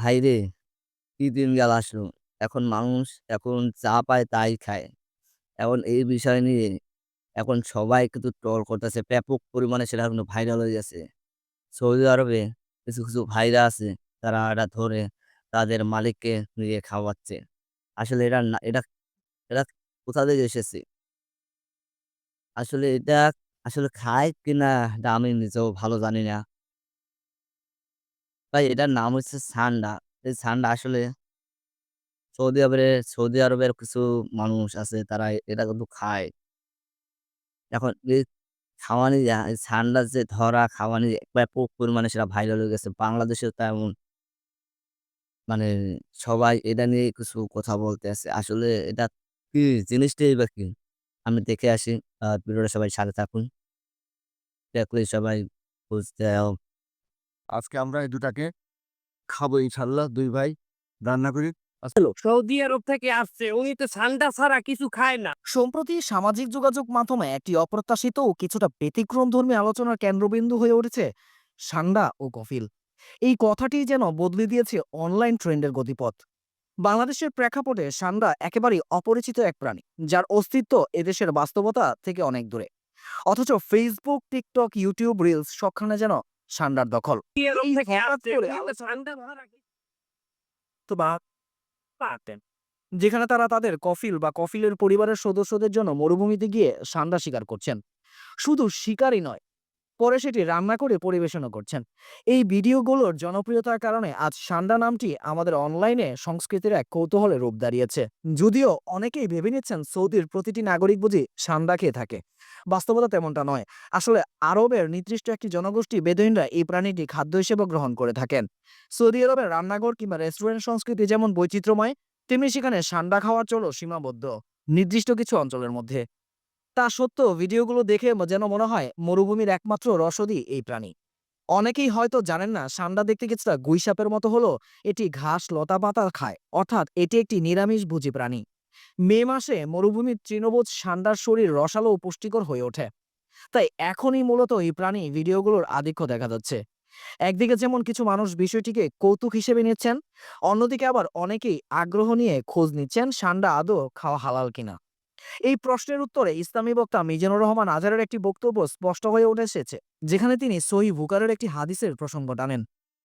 ভাইরে! কি দিনকাল আসলো। এখন মানুষ এখন যা পায় তাই খায়। এখন এই বিষয় নিয়ে এখন সবাই কিন্তু ট্রল করতেছে। ব্যাপক পরিমাণে সেটা কিন্তু ভাইরাল হয়ে গেছে। সৌদি আরবে কিছু ভাইরা আছে তারা এটা ধরে তাদের মালিককে নিয়ে খাওয়াচ্ছে। আসলে এটা কোথা থেকে এসেছে? আসলে এটা আসলে খায় কিনা এটা আমি নিজেও ভালো জানি না। ভাই এটার নাম হচ্ছে সান্ডা। এই সান্ডা আসলে সৌদি আরবের কিছু মানুষ আছে তারা এটা কিন্তু খায়। এখন এই খাওয়ানি এই সান্ডার যে ধরা খাওয়ানি ব্যাপক পরিমাণে সেটা ভাইরাল হয়ে গেছে। বাংলাদেশেও তেমন মানে সবাই এটা নিয়ে কিছু কথা বলতে আছে। আসলে এটা কি জিনিসটাই বা কি? আমি দেখে আসি। ভিডিওটা সবাই সাথে থাকুন। দেখলেই সবাই বুঝতে আজকে আমরা এই দুটাকে খাবো ইনশাআল্লাহ ২ ভাই রান্না করি। হ্যালো। সৌদি আরব থেকে আসছে। উনি তো ঠান্ডা ছাড়া কিছু খায় না। সম্প্রতি সামাজিক যোগাযোগ মাধ্যমে একটি অপ্রত্যাশিত ও কিছুটা ব্যতিক্রমধর্মী আলোচনার কেন্দ্রবিন্দু হয়ে উঠেছে সান্ডা ও কফিল। এই কথাটি যেন বদলে দিয়েছে অনলাইন ট্রেন্ডের গতিপথ। বাংলাদেশের প্রেক্ষাপটে সান্ডা একেবারেই অপরিচিত এক প্রাণী, যার অস্তিত্ব এদেশের বাস্তবতা থেকে অনেক দূরে। অথচ ফেসবুক, টিকটক, ইউটিউব রিলস সবখানে যেন সান্ডার দখল। সৌদি আরব এই থেকে হঠাৎ আসছে। করে উনি তো ঠান্ডা ছাড়া কিছু তো বা পারতেন, যেখানে তারা তাদের কফিল বা কফিলের পরিবারের সদস্যদের জন্য মরুভূমিতে গিয়ে সান্ডা শিকার করছেন। শুধু শিকারই নয়, পরে সেটি রান্না করে পরিবেশনও করছেন। এই ভিডিওগুলোর জনপ্রিয়তার কারণে আজ সান্ডা নামটি আমাদের অনলাইনে সংস্কৃতির এক কৌতূহলের রূপ দাঁড়িয়েছে। যদিও অনেকেই ভেবে নিচ্ছেন সৌদির প্রতিটি নাগরিক বুঝি সান্ডা খেয়ে থাকে, বাস্তবতা তেমনটা নয়। আসলে আরবের নির্দিষ্ট একটি জনগোষ্ঠী বেদুইনরা এই প্রাণীটি খাদ্য হিসেবে গ্রহণ করে থাকেন। সৌদি আরবের রান্নাঘর কিংবা রেস্টুরেন্ট সংস্কৃতি যেমন বৈচিত্র্যময়, তেমনি সেখানে সান্ডা খাওয়ার চলও সীমাবদ্ধ নির্দিষ্ট কিছু অঞ্চলের মধ্যে। তা সত্ত্বেও ভিডিওগুলো দেখে যেন মনে হয় মরুভূমির একমাত্র রসদই এই প্রাণী। অনেকেই হয়তো জানেন না সান্ডা দেখতে কিছুটা গুইসাপের মতো হলেও এটি ঘাস লতা পাতা খায়, অর্থাৎ এটি একটি নিরামিষভোজী প্রাণী। মে মাসে মরুভূমির তৃণভোজ সান্ডার শরীর রসালো ও পুষ্টিকর হয়ে ওঠে। তাই এখনই মূলত এই প্রাণী ভিডিওগুলোর আধিক্য দেখা যাচ্ছে। একদিকে যেমন কিছু মানুষ বিষয়টিকে কৌতুক হিসেবে নিচ্ছেন, অন্যদিকে আবার অনেকেই আগ্রহ নিয়ে খোঁজ নিচ্ছেন সান্ডা আদৌ খাওয়া হালাল কিনা। এই প্রশ্নের উত্তরে ইসলামী বক্তা মিজানুর রহমান আজহারের একটি বক্তব্য স্পষ্ট হয়ে উঠে এসেছে, যেখানে তিনি সহিহ বুখারীর একটি হাদিসের প্রসঙ্গ টানেন।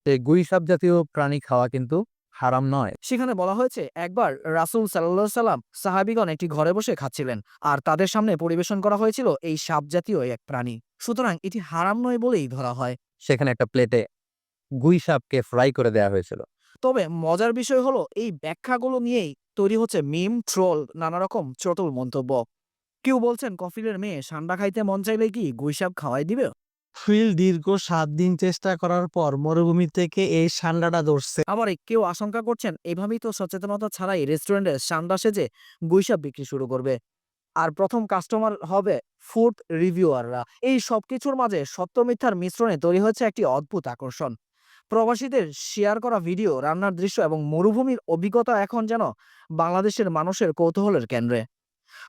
এই গুইসাপ জাতীয় প্রাণী খাওয়া কিন্তু হারাম নয়। সেখানে বলা হয়েছে, একবার রাসূল সাল্লাল্লাহু আলাইহি সাল্লাম সাহাবীগণ একটি ঘরে বসে খাচ্ছিলেন, আর তাদের সামনে পরিবেশন করা হয়েছিল এই সাপ জাতীয় এক প্রাণী। সুতরাং এটি হারাম নয় বলেই ধরা হয়। সেখানে একটা প্লেটে গুইসাপকে ফ্রাই করে দেয়া হয়েছিল। তবে মজার বিষয় হলো এই ব্যাখ্যাগুলো নিয়েই তৈরি হচ্ছে মিম, ট্রোল, নানা রকম চটুল মন্তব্য। কেউ বলছেন কফিলের মেয়ে সান্ডা খাইতে মন চাইলে কি গুইসাপ খাওয়াই দিবে। ফিল দীর্ঘ ৭ দিন চেষ্টা করার পর মরুভূমি থেকে এই সান্ডাটা ধরছে। আবার কেউ আশঙ্কা করছেন এভাবেই তো সচেতনতা ছাড়াই রেস্টুরেন্টে সান্ডা সেজে গুইসাপ বিক্রি শুরু করবে, আর প্রথম কাস্টমার হবে ফুড রিভিউয়াররা। এই সবকিছুর মাঝে সত্য মিথ্যার মিশ্রণে তৈরি হচ্ছে একটি অদ্ভুত আকর্ষণ। প্রবাসীদের শেয়ার করা ভিডিও, রান্নার দৃশ্য এবং মরুভূমির অভিজ্ঞতা এখন যেন বাংলাদেশের মানুষের কৌতূহলের কেন্দ্রে।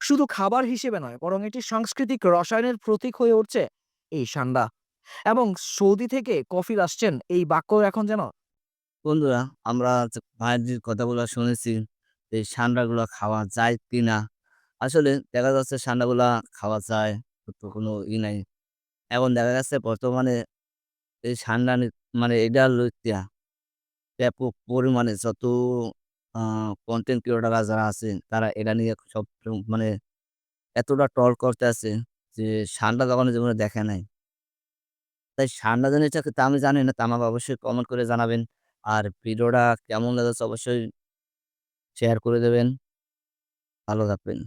শুধু খাবার হিসেবে নয়, বরং এটি সাংস্কৃতিক রসায়নের প্রতীক হয়ে উঠছে এই সান্ডা। এবং সৌদি থেকে কফিল আসছেন এই বাক্য এখন যেন বন্ধুরা আমরা যে ভাইয়ের যে কথাগুলো শুনেছি, এই সান্ডাগুলা খাওয়া যায় কিনা? আসলে দেখা যাচ্ছে সান্ডাগুলা খাওয়া যায়, তো কোনো নাই। এখন দেখা যাচ্ছে বর্তমানে এই সান্ডা মানে এটা লইত্যা ব্যাপক পরিমাণে যত আ কনটেন্ট ক্রিয়েটররা যারা আছে তারা এটা নিয়ে সব মানে এতটা ট্রল করতে আছে যে সান্ডা কখনো জীবনে দেখে নাই। তাই সান্ডা জিনিসটা তা আমি জানি না। তা আমাকে অবশ্যই কমেন্ট করে জানাবেন। আর ভিডিওটা কেমন লেগেছে অবশ্যই শেয়ার করে দেবেন। ভালো থাকবেন।